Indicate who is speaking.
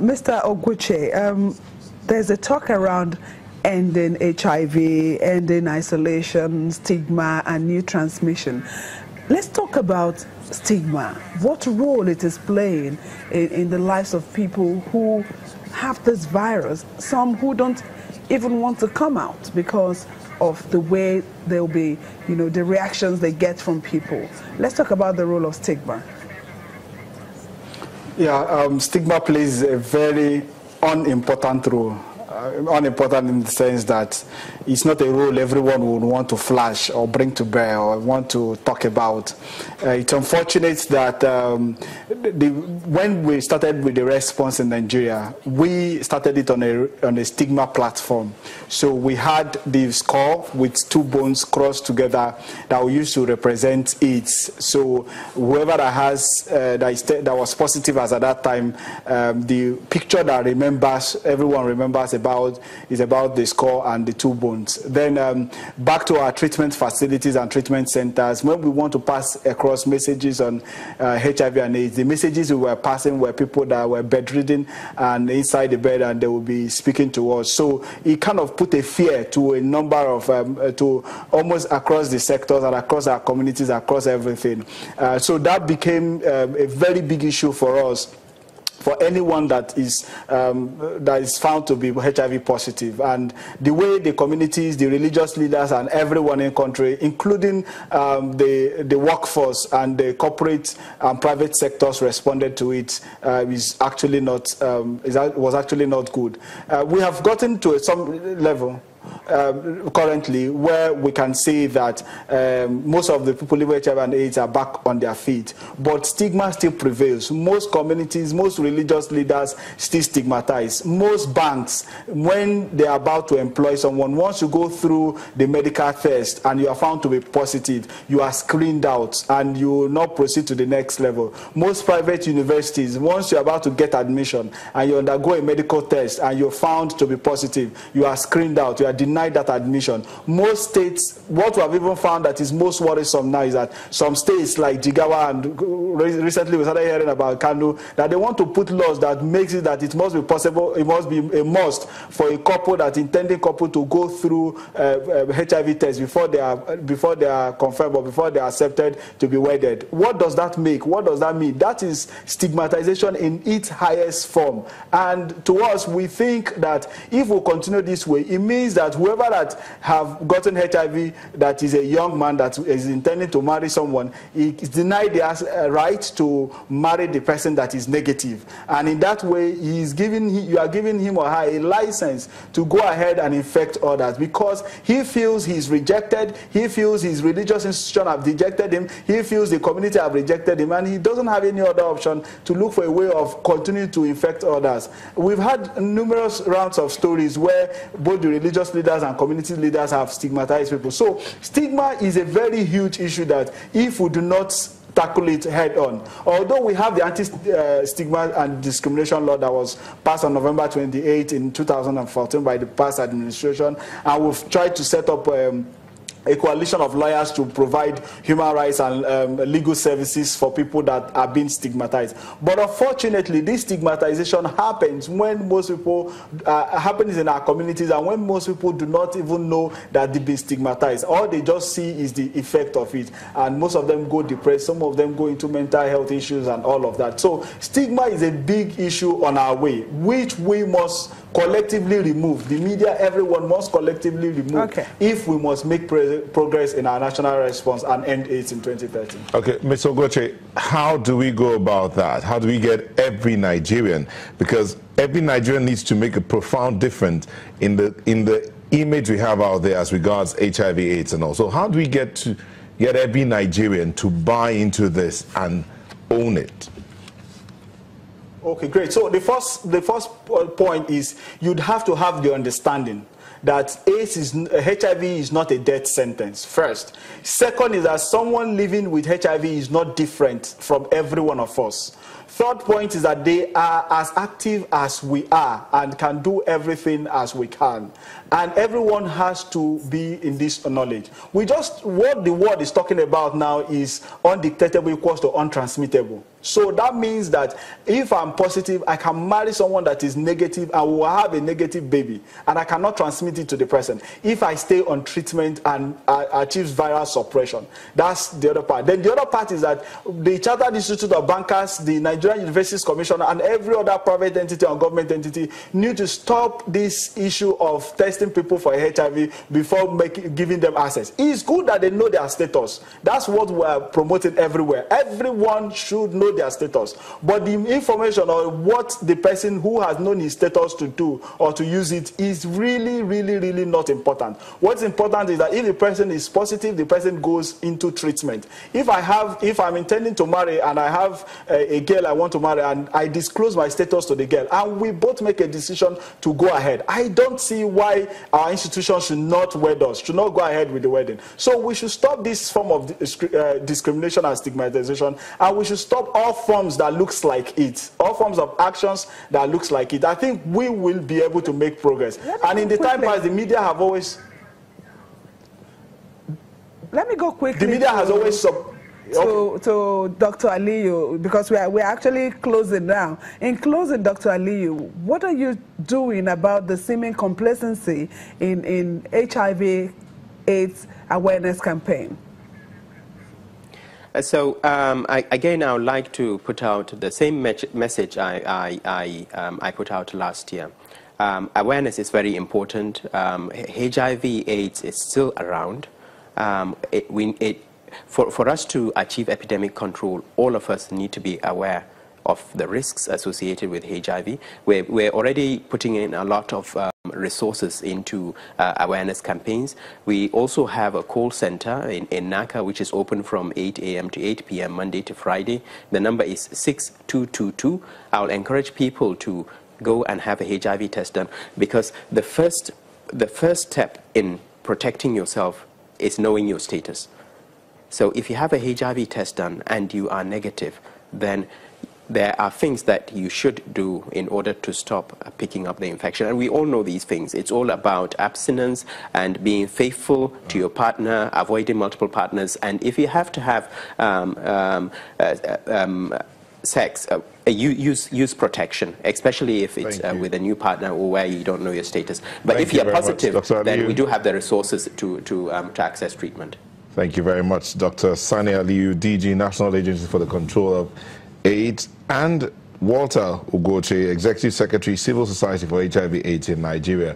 Speaker 1: Mr. Oguche, there's a talk around ending HIV, ending isolation, stigma, and new transmission. Let's talk about stigma, what role it is playing in the lives of people who have this virus, some who don't even want to come out because of the way they'll be, the reactions they get from people. Let's talk about the role of stigma.
Speaker 2: Yeah, stigma plays a very unimportant role. Unimportant in the sense that it's not a role everyone would want to flash or bring to bear or want to talk about. It's unfortunate that when we started with the response in Nigeria, we started it on a stigma platform. So we had the skull with two bones crossed together that we used to represent AIDS. So whoever that has that was positive as at that time, the picture that everyone remembers is about the skull and the two bones. Then back to our treatment facilities and treatment centers, when we want to pass across messages on HIV and AIDS, the messages we were passing were people that were bedridden and inside the bed, and they would be speaking to us. So it kind of put a fear to a number of, to almost across the sectors and across our communities, across everything. So that became a very big issue for us, for anyone that is found to be HIV positive. And the way the communities, the religious leaders, and everyone in the country, including the workforce and the corporate and private sectors, responded to it was actually not good. We have gotten to some level currently where we can say that most of the people living with HIV and AIDS are back on their feet, but stigma still prevails. Most communities, most religious leaders still stigmatize. Most banks, when they are about to employ someone, once you go through the medical test and you are found to be positive, you are screened out and you will not proceed to the next level. Most private universities, once you're about to get admission and you undergo a medical test and you're found to be positive, you are screened out, you are denied that admission. Most states, what we have even found that is most worrisome now is that some states like Jigawa, and recently we started hearing about Kano, that they want to put laws that makes it that it must be possible, it must be a must for a couple, that intending couple, to go through HIV tests before they are confirmed or before they are accepted to be wedded. What does that make? What does that mean? That is stigmatization in its highest form. And to us, we think that if we continue this way, it means that whoever that have gotten HIV, that is a young man that is intending to marry someone, he is denied the right to marry the person that is negative. And in that way, you are giving him or her a license to go ahead and infect others, because he feels he's rejected, he feels his religious institution have rejected him, he feels the community have rejected him, and he doesn't have any other option to look for a way of continuing to infect others. We've had numerous rounds of stories where both the religious leaders and community leaders have stigmatized people. So stigma is a very huge issue that if we do not tackle it head on, although we have the anti-stigma and discrimination law that was passed on November 28 in 2014 by the past administration, and we've tried to set up a coalition of lawyers to provide human rights and legal services for people that are being stigmatized. But unfortunately, this stigmatization happens when most people happens in our communities, and when most people do not even know that they've been stigmatized. All they just see is the effect of it, and most of them go depressed, some of them go into mental health issues and all of that. So stigma is a big issue on our way, which we must collectively remove. The media, everyone must collectively remove if we must make progress in our national response and end AIDS in 2030. Okay,
Speaker 3: Mr. Ogoche, how do we go about that? How do we get every Nigerian? Because every Nigerian needs to make a profound difference in the image we have out there as regards HIV, AIDS, and all. So how do we get every Nigerian to buy into this and own it?
Speaker 2: Okay, great. So the first point is you'd have to have the understanding that HIV is not a death sentence, first. Second is that someone living with HIV is not different from every one of us. Third point is that they are as active as we are and can do everything as we can. And everyone has to be in this knowledge. What the world is talking about now is undetectable equals to untransmittable. So that means that if I'm positive, I can marry someone that is negative and will have a negative baby, and I cannot transmit it to the person if I stay on treatment and achieve viral suppression. That's the other part. Then the other part is that the Chartered Institute of Bankers, the Nigerian Universities Commission, and every other private entity and government entity need to stop this issue of testing people for HIV before giving them access. It's good that they know their status. That's what we're promoting everywhere. Everyone should know their status, but the information or what the person who has known his status to do or to use it is really not important. What's important is that if the person is positive, the person goes into treatment. If I'm intending to marry and I have a girl I want to marry and I disclose my status to the girl and we both make a decision to go ahead, I don't see why our institution should not wed us, should not go ahead with the wedding. So we should stop this form of discrimination and stigmatization, and we should stop all forms that looks like it, all forms of actions that looks like it. I think we will be able to make progress. And in the time past, the media have always...
Speaker 1: Let me go quickly.
Speaker 2: The media has always...
Speaker 1: To Dr. Aliyu, because we're actually closing now. In closing, Dr. Aliyu, what are you doing about the seeming complacency in HIV/AIDS awareness campaign?
Speaker 4: So again, I would like to put out the same message I put out last year. Awareness is very important. HIV/AIDS is still around. For us to achieve epidemic control, all of us need to be aware of the risks associated with HIV. We're already putting in a lot of resources into awareness campaigns. We also have a call center in NACA, which is open from 8 a.m. to 8 p.m. Monday to Friday. The number is 6222. I'll encourage people to go and have a HIV test done, because the first step in protecting yourself is knowing your status. So if you have a HIV test done and you are negative, then there are things that you should do in order to stop picking up the infection. And we all know these things. It's all about abstinence and being faithful to your partner, avoiding multiple partners. And if you have to have sex, use protection, especially if it's with a new partner or where you don't know your status. But if you're positive, then we do have the resources to access treatment.
Speaker 3: Thank you very much, Dr. Sani Aliyu, DG, National Agency for the Control of AIDS, and Walter Ugoche, Executive Secretary, Civil Society for HIV/AIDS in Nigeria.